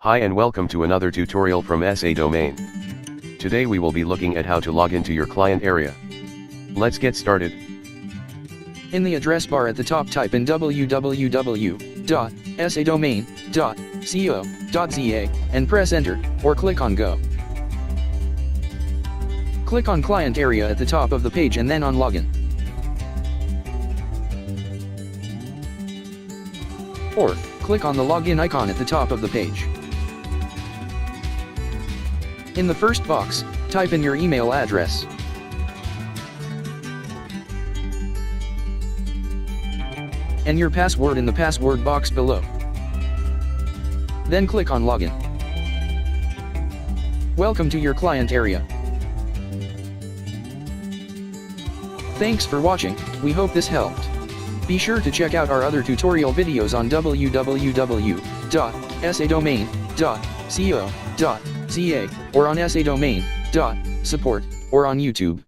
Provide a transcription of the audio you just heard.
Hi and welcome to another tutorial from SA Domain. Today we will be looking at how to log into your client area. Let's get started. In the address bar at the top, type in www.sadomain.co.za and press enter, or click on go. Click on client area at the top of the page and then on login. Or, click on the login icon at the top of the page. In the first box, type in your email address. And your password in the password box below. Then click on login. Welcome to your client area. Thanks for watching, we hope this helped. Be sure to check out our other tutorial videos on www.sadomain.co.za or on sadomain.support or on YouTube.